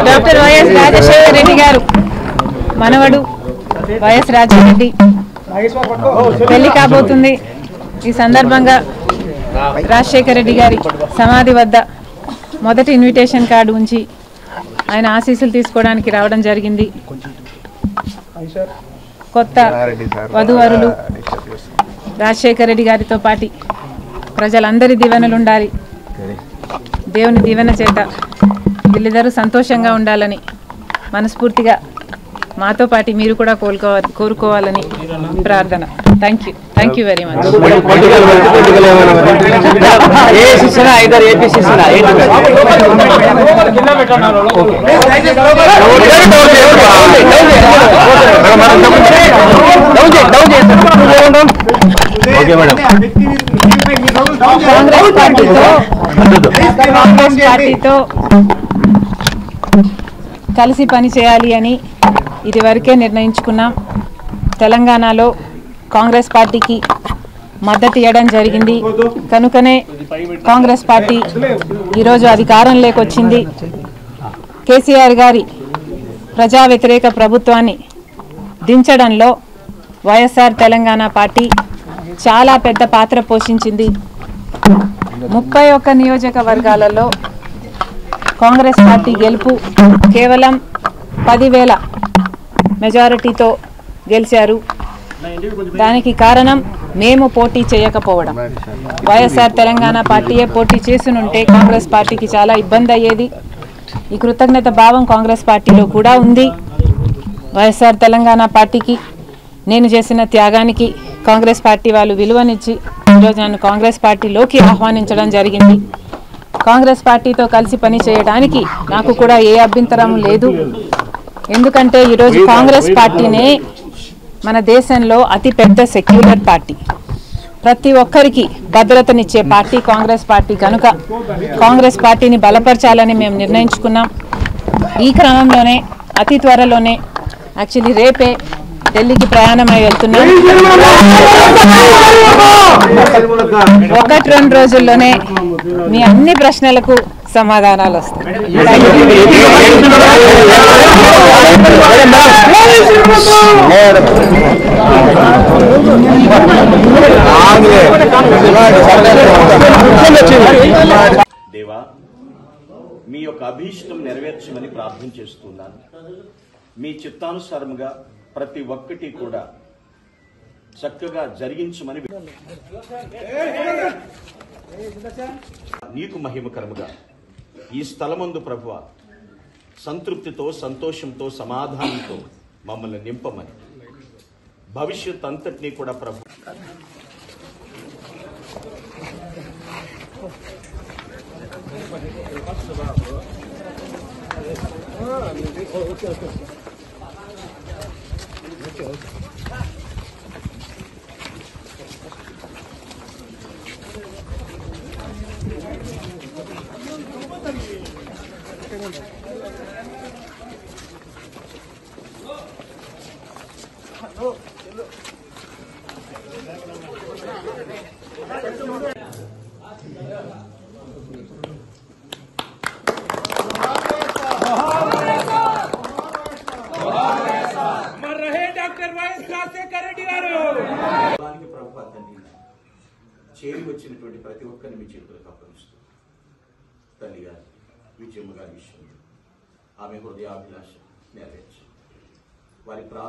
Doctor YS Rajasekhara Reddy గారు మనవడు YS Rajareddy పెళ్లి కాబోతుంది. ఈ సందర్భంగా రాజశేఖర రెడ్డి గారి సమాధి వద్ద మొదటి ఇన్విటేషన్ కార్డు ఉంచి ఆయన ఆశీస్సులు తీసుకోవడానికి రావడం జరిగింది. కొత్త వధూవరులు రాజశేఖర రెడ్డి గారితో పాటు ప్రజలందరి దీవెనలు ఉండాలి, దేవుని దీవెన చేత వీళ్ళిద్దరూ సంతోషంగా ఉండాలని మనస్ఫూర్తిగా మాతో పాటు మీరు కూడా కోరుకోవాలని ప్రార్థన. Thank you very much. Congress పార్టీతో కలిసి పని చేయాలి అని ఇదివరకే నిర్ణయించుకున్నాం. తెలంగాణలో కాంగ్రెస్ పార్టీకి మద్దతు ఇవ్వడం జరిగింది. కనుకనే కాంగ్రెస్ పార్టీ ఈరోజు అధికారంలోకి వచ్చింది. కేసీఆర్ గారి ప్రజా వ్యతిరేక ప్రభుత్వాన్ని దించడంలో వైఎస్ఆర్ తెలంగాణ పార్టీ చాలా పెద్ద పాత్ర పోషించింది. 31 నియోజకవర్గాలలో కాంగ్రెస్ పార్టీ గెలుపు కేవలం 10,000 మెజారిటీతో గెలిచారు. దానికి కారణం మేము పోటీ చేయకపోవడం. వైఎస్ఆర్ తెలంగాణ పార్టీయే పోటీ చేసునుంటే కాంగ్రెస్ పార్టీకి చాలా ఇబ్బంది అయ్యేది. ఈ కృతజ్ఞత భావం కాంగ్రెస్ పార్టీలో కూడా ఉంది. వైఎస్ఆర్ తెలంగాణ పార్టీకి నేను చేసిన త్యాగానికి కాంగ్రెస్ పార్టీ వాళ్ళు విలువనిచ్చి ఈరోజు నన్ను కాంగ్రెస్ పార్టీలోకి ఆహ్వానించడం జరిగింది. కాంగ్రెస్ పార్టీతో కలిసి పని చేయడానికి నాకు కూడా ఏ అభ్యంతరం లేదు. ఎందుకంటే ఈరోజు కాంగ్రెస్ పార్టీనే మన దేశంలో అతిపెద్ద సెక్యులర్ పార్టీ, ప్రతి ఒక్కరికి భద్రతనిచ్చే పార్టీ కాంగ్రెస్ పార్టీ. కనుక కాంగ్రెస్ పార్టీని బలపరచాలని మేము నిర్ణయించుకున్నాం. ఈ క్రమంలోనే అతి త్వరలోనే యాక్చువల్లీ రేపే ఢిల్లీకి ప్రయాణమై వెళ్తున్నాం. 1-2 రోజుల్లోనే మీ అన్ని ప్రశ్నలకు సమాధానాలు వస్తాయి. దేవా, మీ యొక్క అభీష్టం నెరవేర్చమని ప్రార్థన చేస్తున్నాను. మీ చిత్తానుసారముగా ప్రతి ఒక్కటి కూడా చక్కగా జరిగించమని నీకు మహిమకరముగా ఈ స్థలమందు ప్రభువా సంతృప్తితో, సంతోషంతో, సమాధానంతో మమ్మల్ని నింపమని భవిష్యత్ అంతటినీ కూడా ప్రభు చేరి వచ్చినటువంటి ప్రతి ఒక్కరిని మీ చేతులకు అప్పగిస్తూ తల్లి గారి విజయమ్మ గారి విషయంలో ఆమె హృదయాభిలాష నెరవేర్చి వారి